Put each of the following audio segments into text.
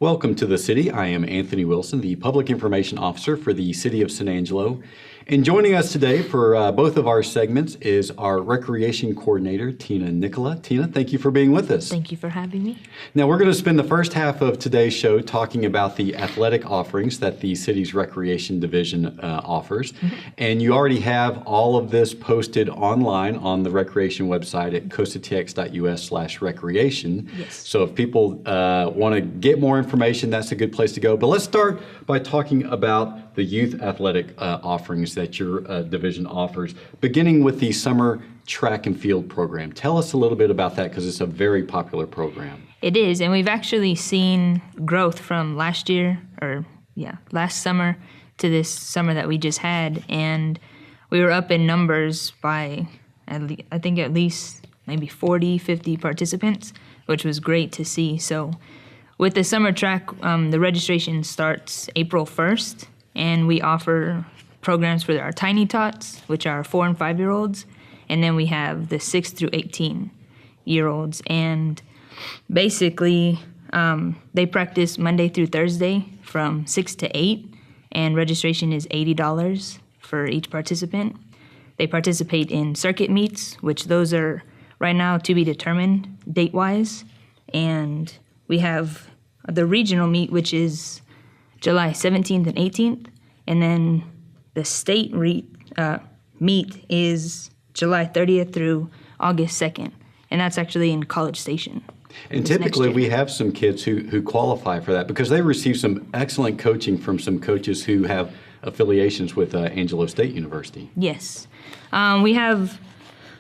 Welcome to the City. I am Anthony Wilson, the Public Information Officer for the City of San Angelo. And joining us today for both of our segments is our Recreation Coordinator, Tina Nicola. Tina, thank you for being with us. Thank you for having me. Now, we're going to spend the first half of today's show talking about the athletic offerings that the city's Recreation Division offers. And you already have all of this posted online on the Recreation website at costatx.us/recreation. Yes. So if people want to get more information, that's a good place to go. But let's start by talking about the youth athletic offerings that your division offers, beginning with the summer track and field program. Tell us a little bit about that because it's a very popular program. It is, and we've actually seen growth from last summer to this summer that we just had, and we were up in numbers by, I think at least maybe 40, 50 participants, which was great to see. So with the summer track, the registration starts April 1st, and we offer programs for our tiny tots, which are 4 and 5-year-olds, and then we have the 6 through 18-year-olds. And basically, they practice Monday through Thursday from 6 to 8, and registration is $80 for each participant. They participate in circuit meets, which those are right now to be determined date-wise, and we have the regional meet, which is July 17th and 18th, and then the state meet is July 30th through August 2nd, and that's actually in College Station. And typically we have some kids who qualify for that because they receive some excellent coaching from some coaches who have affiliations with Angelo State University. Yes. We have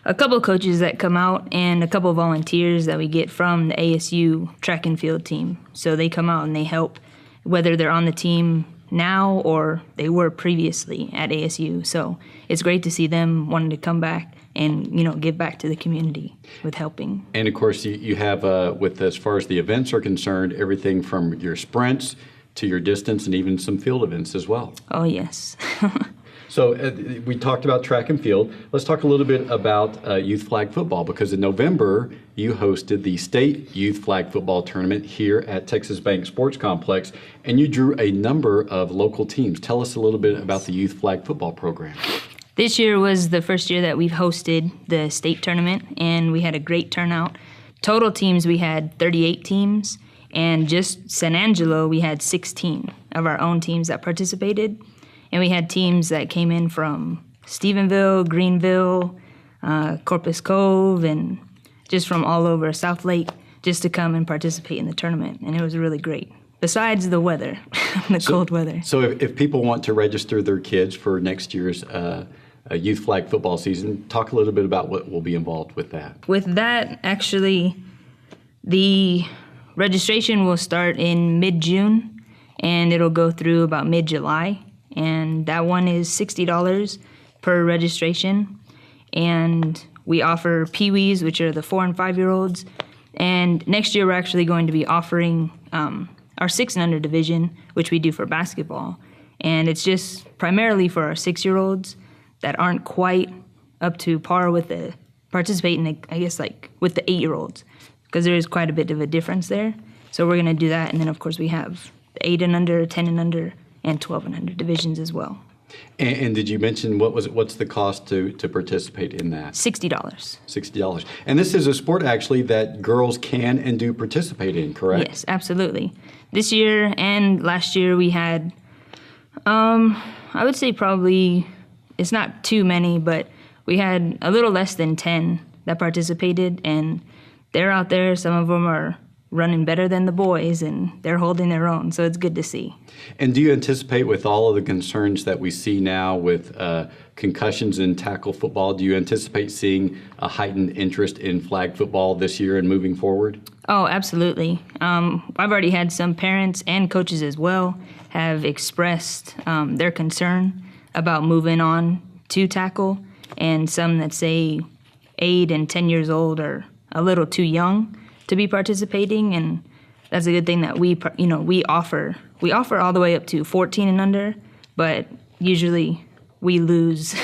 a couple of coaches that come out and a couple of volunteers that we get from the ASU track and field team. So they come out and they help, whether they're on the team now or they were previously at ASU. So it's great to see them wanting to come back and, give back to the community with helping. And of course you have, with as far as the events are concerned, everything from your sprints to your distance and even some field events as well. Oh, yes. So we talked about track and field. Let's talk a little bit about youth flag football, because in November you hosted the state youth flag football tournament here at Texas Bank Sports Complex, and you drew a number of local teams. Tell us a little bit about the youth flag football program. This year was the first year that we've hosted the state tournament, and we had a great turnout. Total teams, we had 38 teams, and just San Angelo, we had 16 of our own teams that participated. And we had teams that came in from Stephenville, Greenville, Corpus Cove, and just from all over South Lake just to come and participate in the tournament. And it was really great, besides the weather, cold weather. So if people want to register their kids for next year's youth flag football season, talk a little bit about what will be involved with that. With that, actually, the registration will start in mid-June, and it'll go through about mid-July. And that one is $60 per registration. And we offer peewees, which are the 4 and 5-year-olds. And next year we're actually going to be offering our 6 and under division, which we do for basketball. And it's just primarily for our 6-year-olds that aren't quite up to par with the participating, with the 8-year-olds, because there is quite a bit of a difference there. So we're going to do that. And then, of course, we have the 8 and under, 10 and under, and 12 and under divisions as well. And did you mention what's the cost to participate in that? $60. $60. And this is a sport actually that girls can and do participate in, correct? Yes, absolutely. This year and last year we had, I would say probably, it's not too many, but we had a little less than 10 that participated, and they're out there. Some of them are running better than the boys, and they're holding their own, so it's good to see. And do you anticipate, with all of the concerns that we see now with concussions in tackle football, do you anticipate seeing a heightened interest in flag football this year and moving forward? Oh, absolutely. I've already had some parents and coaches as well have expressed their concern about moving on to tackle, and some that say 8 and 10 years old are a little too young to be participating, and that's a good thing that we offer. We offer all the way up to 14 and under, but usually we lose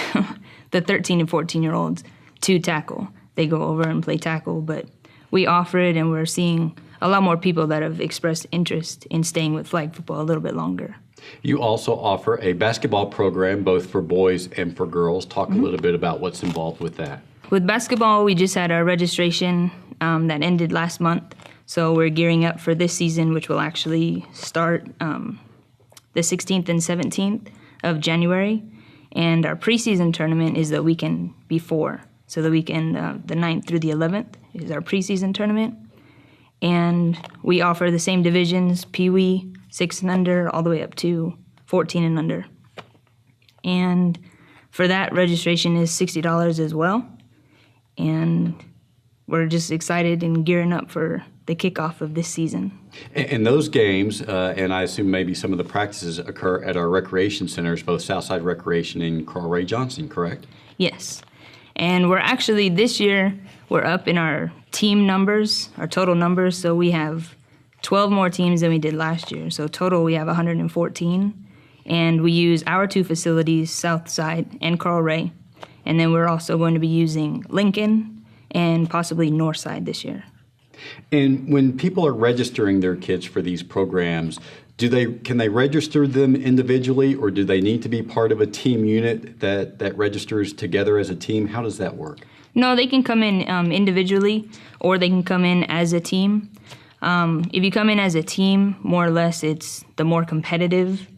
the 13 and 14-year-olds to tackle. They go over and play tackle, but we offer it, and we're seeing a lot more people that have expressed interest in staying with flag football a little bit longer. You also offer a basketball program both for boys and for girls. Talk a little bit about what's involved with that. With basketball, we just had our registration that ended last month. So we're gearing up for this season, which will actually start the 16th and 17th of January. And our preseason tournament is the weekend before. So the weekend, the 9th through the 11th is our preseason tournament. And we offer the same divisions, Pee Wee, 6 and under, all the way up to 14 and under. And for that, registration is $60 as well. And we're just excited and gearing up for the kickoff of this season. And those games, and I assume maybe some of the practices occur at our recreation centers, both Southside Recreation and Carl Ray Johnson, correct? Yes. And we're actually, this year, we're up in our team numbers, our total numbers. So we have 12 more teams than we did last year. So total, we have 114. And we use our 2 facilities, Southside and Carl Ray. And then we're also going to be using Lincoln and possibly Northside this year. And when people are registering their kids for these programs, can they register them individually, or do they need to be part of a team unit that registers together as a team? How does that work? No, they can come in individually, or they can come in as a team. If you come in as a team, more or less, it's the more competitive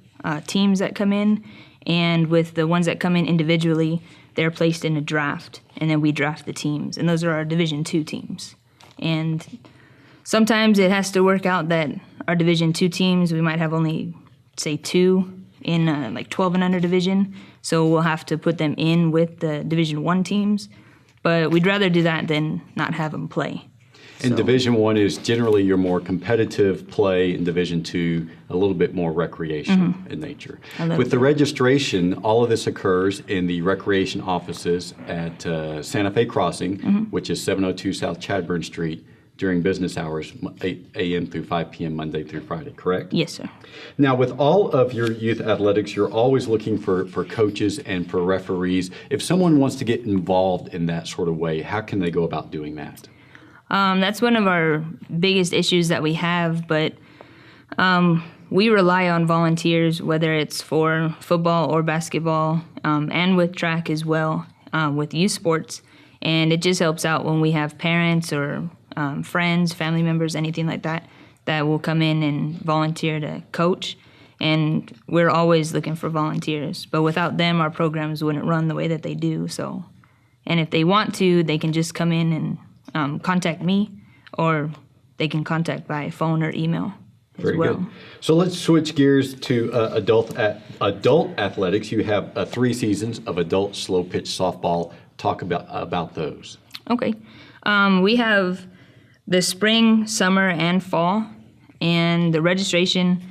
teams that come in. And with the ones that come in individually, they're placed in a draft, and then we draft the teams. And those are our Division II teams. And sometimes it has to work out that our Division II teams, we might have only, say, 2 in like 12 and under division. So we'll have to put them in with the Division I teams. But we'd rather do that than not have them play. And Division I is generally your more competitive play, and Division II a little bit more recreation in nature. With the registration, all of this occurs in the recreation offices at Santa Fe Crossing, which is 702 South Chadburn Street, during business hours, 8 a.m. through 5 p.m. Monday through Friday, correct? Yes, sir. Now, with all of your youth athletics, you're always looking for coaches and for referees. If someone wants to get involved in that sort of way, how can they go about doing that? That's one of our biggest issues that we have, but we rely on volunteers, whether it's for football or basketball, and with track as well, with youth sports. And it just helps out when we have parents or friends, family members, anything like that, that will come in and volunteer to coach. And we're always looking for volunteers. But without them, our programs wouldn't run the way that they do. So, and if they want to, they can just come in and contact me, or they can contact by phone or email as Very well. good. So let's switch gears to adult athletics. You have 3 seasons of adult slow pitch softball. Talk about those. Okay. We have the spring, summer, and fall, and the registration,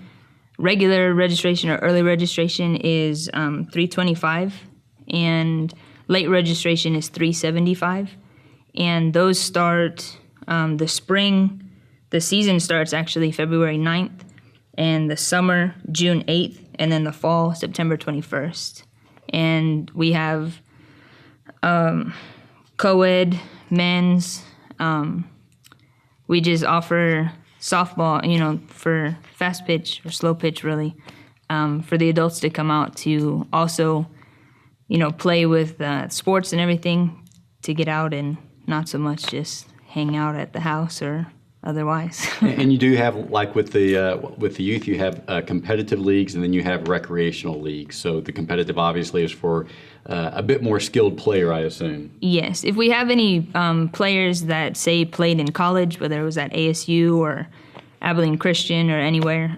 regular registration or early registration is $325, and late registration is $375. And those start, the spring, the season starts actually February 9th, and the summer, June 8th, and then the fall, September 21st. And we have co-ed, men's. We just offer softball, for fast pitch or slow pitch, really, for the adults to come out to also, play with sports and everything, to get out and not so much just hang out at the house or otherwise. And you do have, like with the youth, you have competitive leagues, and then you have recreational leagues. So the competitive obviously is for a bit more skilled player, I assume. Yes. If we have any players that, say, played in college, whether it was at ASU or Abilene Christian or anywhere,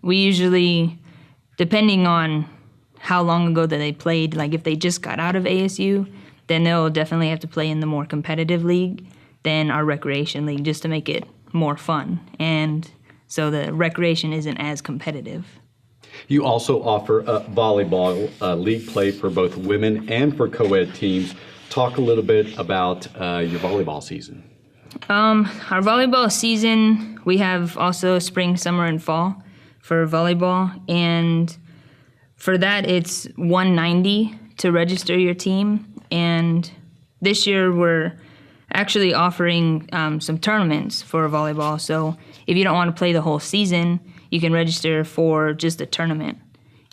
we usually, depending on how long ago that they played, like if they just got out of ASU, then they'll definitely have to play in the more competitive league than our recreation league, just to make it more fun. And so the recreation isn't as competitive. You also offer volleyball league play for both women and for co-ed teams. Talk a little bit about your volleyball season. Our volleyball season, we have also spring, summer, and fall for volleyball. And for that, it's $190 to register your team. And this year we're actually offering some tournaments for volleyball. So if you don't want to play the whole season, you can register for just a tournament.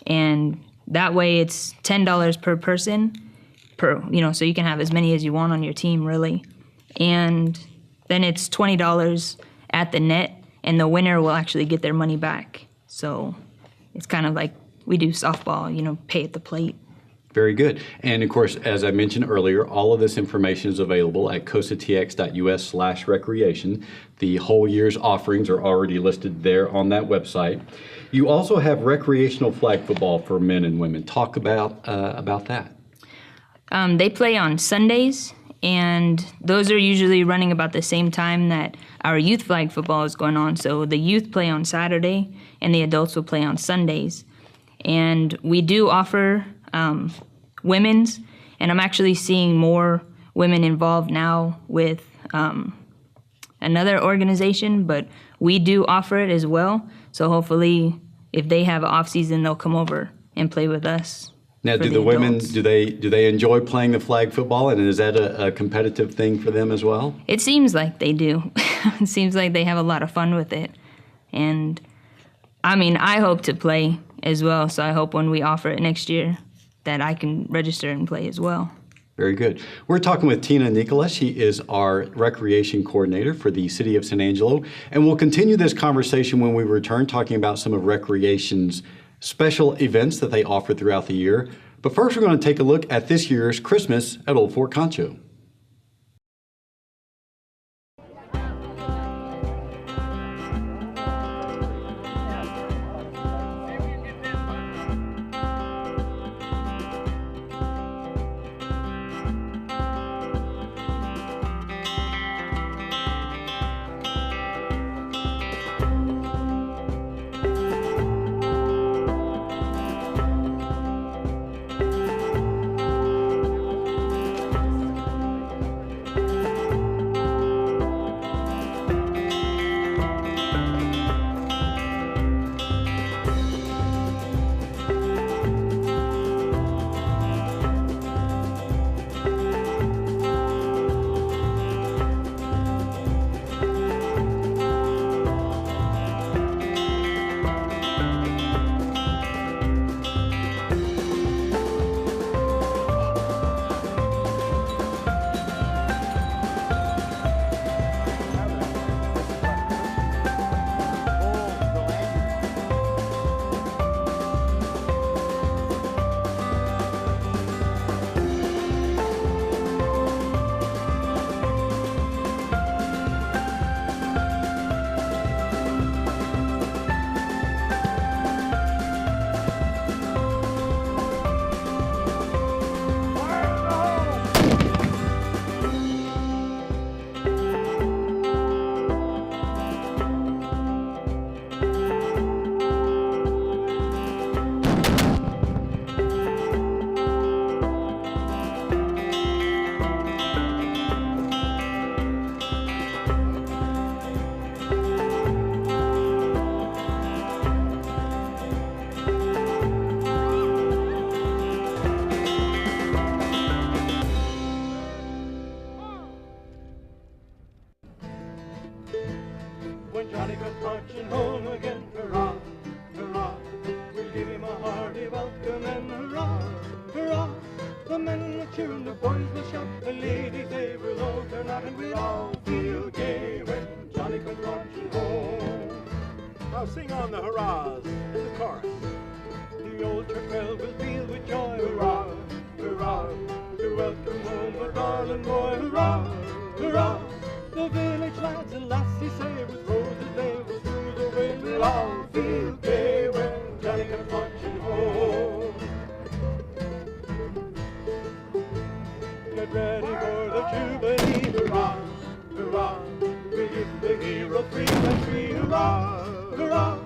And that way it's $10 per person, so you can have as many as you want on your team, really. And then it's $20 at the net, and the winner will actually get their money back. So it's kind of like we do softball, pay at the plate. Very good. And of course, as I mentioned earlier, all of this information is available at cosatx.us/recreation. The whole year's offerings are already listed there on that website. You also have recreational flag football for men and women. Talk about that. They play on Sundays, and those are usually running about the same time that our youth flag football is going on. So the youth play on Saturday, and the adults will play on Sundays. And we do offer women's, and I'm actually seeing more women involved now with another organization, but we do offer it as well. So hopefully, if they have an off season, they'll come over and play with us. Now, do the women, do they enjoy playing the flag football, and is that a competitive thing for them as well? It seems like they do. It seems like they have a lot of fun with it. And I hope to play as well, so I hope when we offer it next year that I can register and play as well. Very good. We're talking with Tina Nicola. She is our recreation coordinator for the City of San Angelo, and we'll continue this conversation when we return, talking about some of recreation's special events that they offer throughout the year. But first, we're going to take a look at this year's Christmas at Old Fort Concho. When Johnny comes marching home again, hurrah, hurrah, we'll give him a hearty welcome and hurrah, hurrah. The men will cheer and the boys will shout, the ladies they will all turn out, and we'll all feel gay when Johnny comes marching home. Now sing on the hurrahs in the chorus. The old church bell will peal with joy, hurrah, hurrah, to welcome home a darling boy, hurrah, hurrah. The village lads and lassies say with roses they will through the way. We'll all feel gay when Johnny comes marching home. Get ready for the jubilee, hurrah, hurrah. We'll give the hero free country, hurrah, hurrah.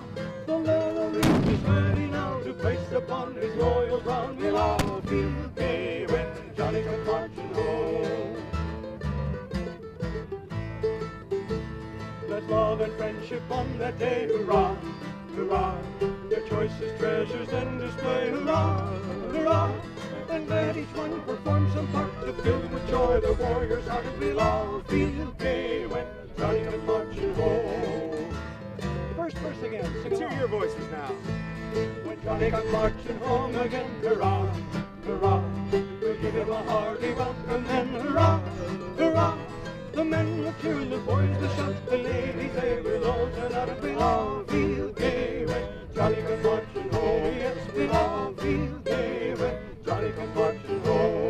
The laurel wreath is ready now to place upon his royal crown. We'll all feel gay when Johnny comes marching home. Let love and friendship on that day, hurrah, hurrah. Their choicest treasures then display, hurrah, hurrah. And let each one perform some part to filled with joy, the warriors hearted will all feel gay when Johnny comes marching home. First verse again. Let's hear your voices now. When Johnny comes marching home again, hurrah, hurrah, we'll give him a hearty welcome then, hurrah, hurrah. The men will cheer, the boys will shout, the ladies they will all turn out and we'll all feel gay when Johnny comes marching home. Yes, we'll all feel gay when Johnny comes marching home.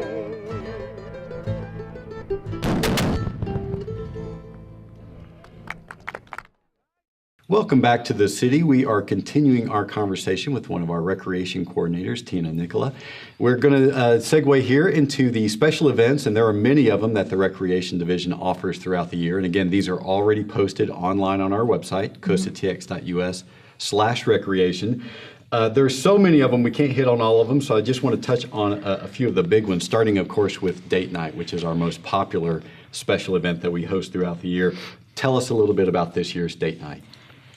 Welcome back to the city. We are continuing our conversation with one of our recreation coordinators, Tina Nicola. We're going to segue here into the special events, and there are many of them that the Recreation Division offers throughout the year. And again, these are already posted online on our website, cosatx.us/recreation. There's so many of them, we can't hit on all of them, so I just want to touch on a few of the big ones, starting, of course, with Date Night, which is our most popular special event that we host throughout the year. Tell us a little bit about this year's Date Night.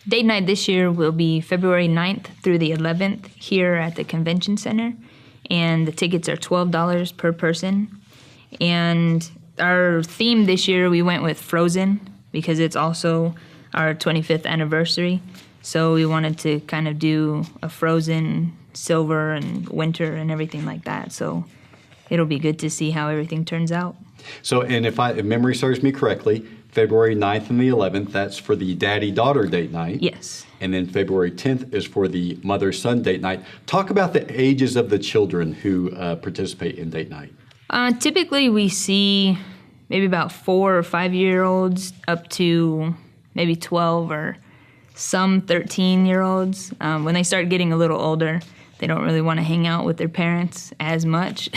Date night this year will be February 9th through the 11th here at the Convention Center, and the tickets are $12 per person. And our theme this year, we went with Frozen because it's also our 25th anniversary. So we wanted to kind of do a Frozen, silver, and winter and everything like that. So it'll be good to see how everything turns out. So, and if memory serves me correctly, February 9th and the 11th, that's for the daddy-daughter date night. Yes. And then February 10th is for the mother-son date night. Talk about the ages of the children who participate in date night. Typically, we see maybe about 4 or 5-year-olds up to maybe 12 or some 13-year-olds. When they start getting a little older, they don't really want to hang out with their parents as much.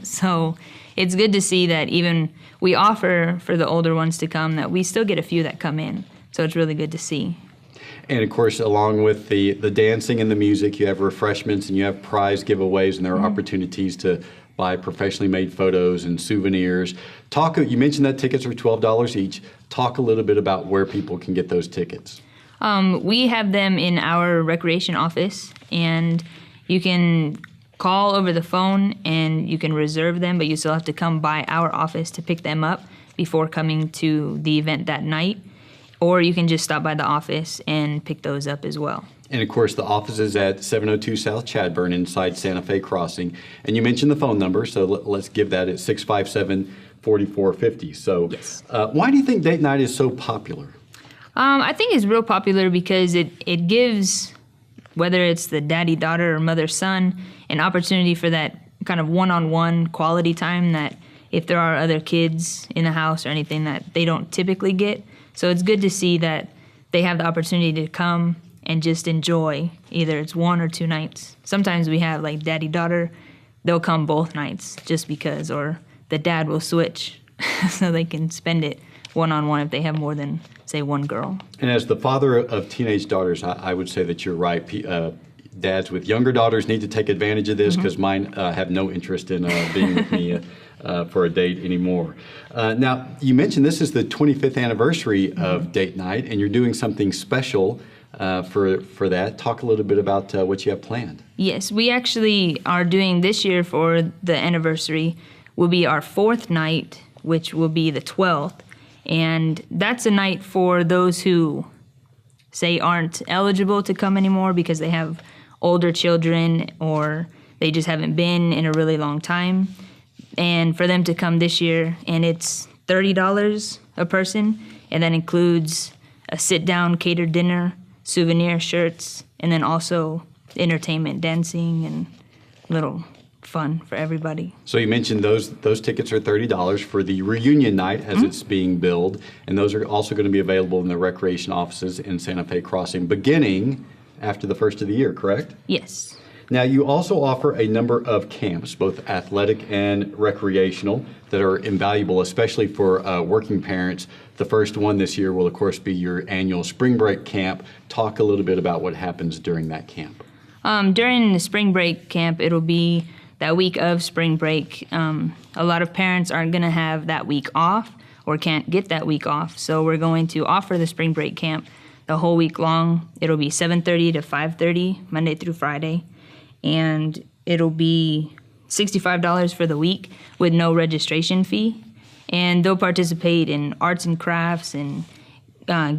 So it's good to see that even we offer for the older ones to come, that we still get a few that come in. So it's really good to see. And of course, along with the dancing and the music, you have refreshments and you have prize giveaways, and there are opportunities to buy professionally made photos and souvenirs. You mentioned that tickets are $12 each. Talk a little bit about where people can get those tickets. We have them in our recreation office, and you can call over the phone and you can reserve them, but you still have to come by our office to pick them up before coming to the event that night. Or you can just stop by the office and pick those up as well. And of course, the office is at 702 South Chadburn inside Santa Fe Crossing. And you mentioned the phone number, so let's give that at 657-4450. So yes. Why do you think date night is so popular? I think it's real popular because it gives, whether it's the daddy-daughter or mother-son, an opportunity for that kind of one-on-one quality time that if there are other kids in the house or anything that they don't typically get. So it's good to see that they have the opportunity to come and just enjoy, either it's 1 or 2 nights. Sometimes we have like daddy-daughter, they'll come both nights just because, or the dad will switch so they can spend it one-on-one if they have more than, say, one girl. And as the father of teenage daughters, I would say that you're right. Dads with younger daughters need to take advantage of this because mine have no interest in being with me for a date anymore. Now, you mentioned this is the 25th anniversary of date night, and you're doing something special for that. Talk a little bit about what you have planned. Yes, we actually are doing this year for the anniversary will be our 4th night, which will be the 12th. And that's a night for those who, say, aren't eligible to come anymore because they have older children or they just haven't been in a really long time. And for them to come this year, and it's $30 a person, and that includes a sit-down catered dinner, souvenir shirts, and then also entertainment, dancing, and little fun for everybody. So you mentioned those tickets are $30 for the reunion night as it's being billed, and those are also going to be available in the recreation offices in Santa Fe Crossing beginning after the first of the year, correct? Yes. Now, you also offer a number of camps, both athletic and recreational, that are invaluable, especially for working parents. The first one this year will, of course, be your annual spring break camp. Talk a little bit about what happens during that camp. During the spring break camp, it'll be that week of spring break. A lot of parents aren't going to have that week off or can't get that week off, so we're going to offer the spring break camp the whole week long. It'll be 7:30 to 5:30, Monday through Friday. And it'll be $65 for the week with no registration fee. And they'll participate in arts and crafts and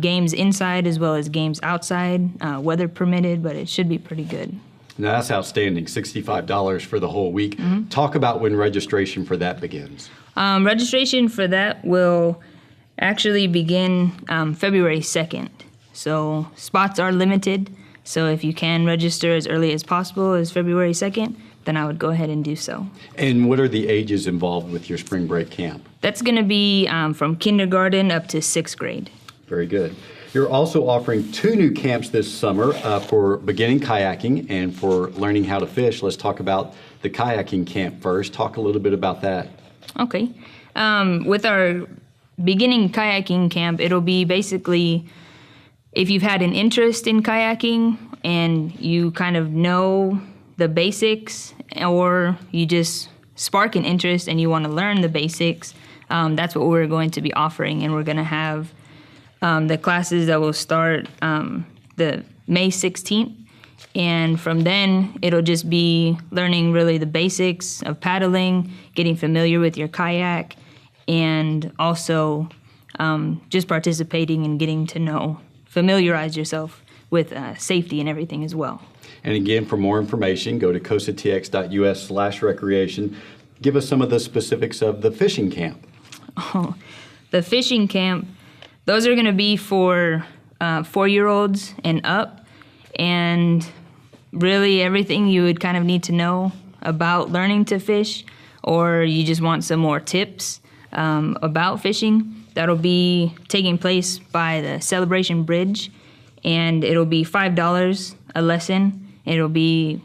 games inside as well as games outside, weather permitted, but it should be pretty good. Now that's outstanding, $65 for the whole week. Talk about when registration for that begins. Registration for that will actually begin February 2nd. So spots are limited. So if you can register as early as possible as February 2nd, then I would go ahead and do so. And what are the ages involved with your spring break camp? That's going to be from kindergarten up to 6th grade. Very good. You're also offering 2 new camps this summer for beginning kayaking and for learning how to fish. Let's talk about the kayaking camp first. Talk a little bit about that. Okay. With our beginning kayaking camp, it'll be basically if you've had an interest in kayaking and you kind of know the basics, or you just spark an interest and you want to learn the basics, that's what we're going to be offering. And we're going to have the classes that will start the May 16th. And from then, it'll just be learning really the basics of paddling, getting familiar with your kayak, and also just participating and getting to familiarize yourself with safety and everything as well. And again, for more information, go to cosatx.us/recreation. Give us some of the specifics of the fishing camp. Oh, the fishing camp, those are going to be for 4-year-olds and up, and really everything you would kind of need to know about learning to fish, or you just want some more tips about fishing. That'll be taking place by the Celebration Bridge, and it'll be $5 a lesson. It'll be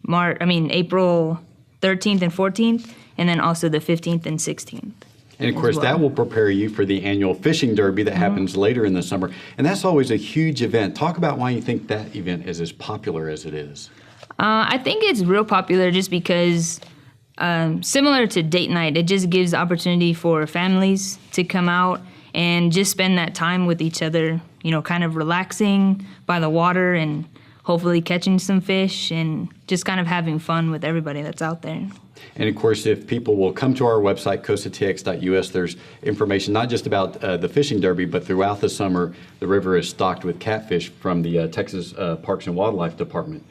April 13th and 14th, and then also the 15th and 16th. And of course, that will prepare you for the annual fishing derby that happens later in the summer. And that's always a huge event. Talk about why you think that event is as popular as it is. I think it's real popular just because, similar to date night, it just gives the opportunity for families to come out and just spend that time with each other, kind of relaxing by the water and hopefully catching some fish and just kind of having fun with everybody that's out there. And of course, if people will come to our website, cosatx.us, there's information not just about the fishing derby, but throughout the summer, the river is stocked with catfish from the Texas Parks and Wildlife Department.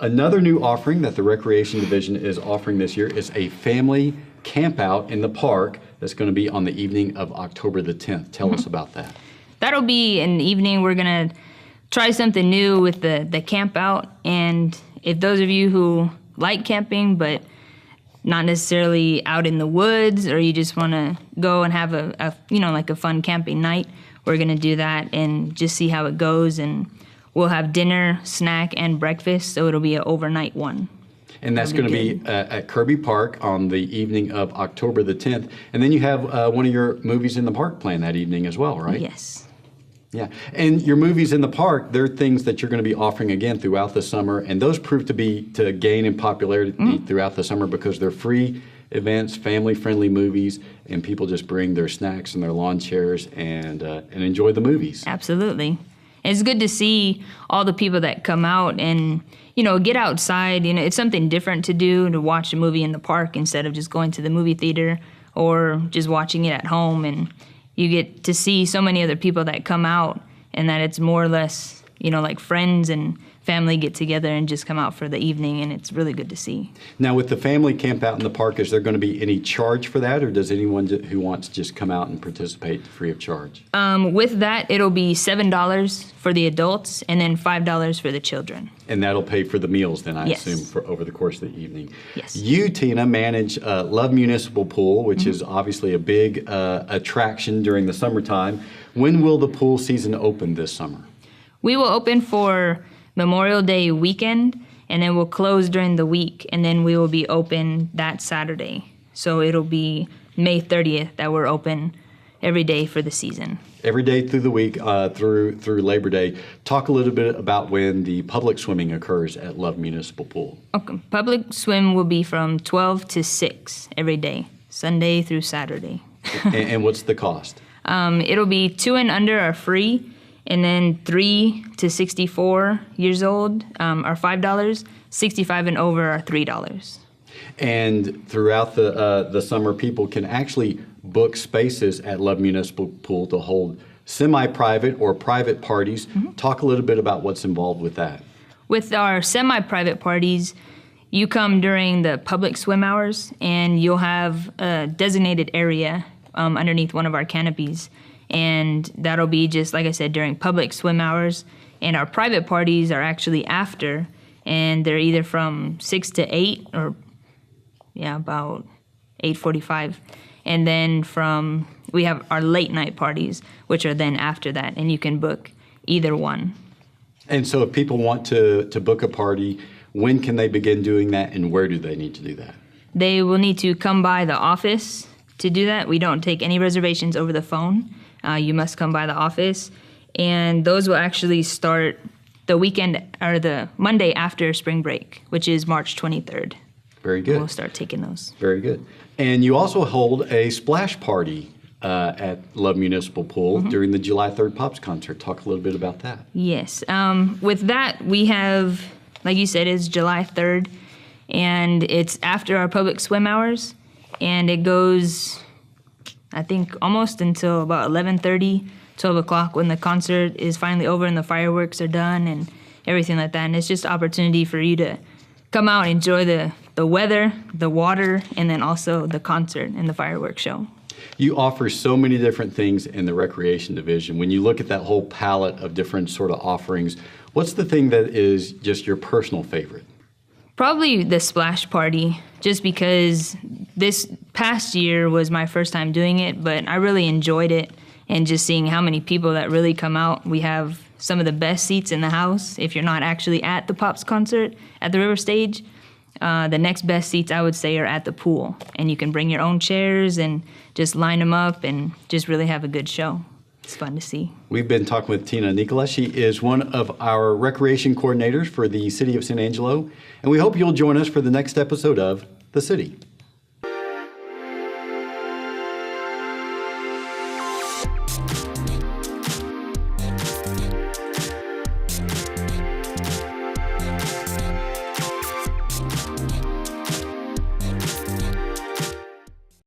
Another new offering that the Recreation Division is offering this year is a family camp out in the park that's going to be on the evening of October the 10th. Tell us about that. That'll be an evening we're going to try something new with the camp out. And if those of you who like camping but not necessarily out in the woods, or you just want to go and have a fun camping night, we're going to do that and just see how it goes. And we'll have dinner, snack, and breakfast, so it'll be an overnight one. And that's going to be at Kirby Park on the evening of October the 10th. And then you have one of your movies in the park planned that evening as well, right? Yes. Yeah, and your movies in the park, they're things that you're going to be offering again throughout the summer, and those prove to gain in popularity throughout the summer because they're free events, family-friendly movies, and people just bring their snacks and their lawn chairs and enjoy the movies. Absolutely. It's good to see all the people that come out and, get outside. It's something different to do, to watch a movie in the park instead of just going to the movie theater or just watching it at home. And you get to see so many other people that come out, and that it's more or less, like friends and family get together and just come out for the evening, and it's really good to see. Now, with the family camp out in the park, is there going to be any charge for that, or does anyone who wants just come out and participate free of charge? With that, it'll be $7 for the adults and then $5 for the children. And that'll pay for the meals then, I Yes. assume, for over the course of the evening. Yes. You, Tina, manage Love Municipal Pool, which is obviously a big attraction during the summertime. When will the pool season open this summer? We will open for Memorial Day weekend, and then we'll close during the week, and then we will be open that Saturday. So it'll be May 30th that we're open every day for the season. Every day through the week, through Labor Day. Talk a little bit about when the public swimming occurs at Love Municipal Pool. Okay. Public swim will be from 12 to 6 every day, Sunday through Saturday. And what's the cost? It'll be 2 and under are free, and then 3 to 64 years old are $5. 65 and over are $3. And throughout the summer, people can actually book spaces at Love Municipal Pool to hold semi-private or private parties. Talk a little bit about what's involved with that. With our semi-private parties, you come during the public swim hours, and you'll have a designated area underneath one of our canopies. And that'll be just, like I said, during public swim hours. And our private parties are actually after, and they're either from 6 to 8 or, about 8:45. And then we have our late night parties, which are then after that, and you can book either one. And so if people want to book a party, when can they begin doing that, and where do they need to do that? They will need to come by the office to do that. We don't take any reservations over the phone. You must come by the office, and those will actually start the weekend or the Monday after spring break, which is March 23rd. Very good. We'll start taking those. Very good. And you also hold a splash party at Love Municipal Pool during the July 3rd Pops concert. Talk a little bit about that. Yes. With that, we have, like you said, it's July 3rd, and it's after our public swim hours, and it goes, I think, almost until about 11:30, 12 o'clock when the concert is finally over and the fireworks are done and everything like that. And it's just an opportunity for you to come out and enjoy the weather, the water, and then also the concert and the fireworks show. You offer so many different things in the recreation division. When you look at that whole palette of different sort of offerings, what's the thing that is just your personal favorite? Probably the splash party, just because this past year was my first time doing it, but I really enjoyed it, and just seeing how many people that really come out. We have some of the best seats in the house. If you're not actually at the Pops concert at the River Stage, the next best seats, I would say, are at the pool, and you can bring your own chairs and just line them up and just really have a good show. It's fun to see. We've been talking with Tina Nicola. She is one of our recreation coordinators for the City of San Angelo, and we hope you'll join us for the next episode of The City.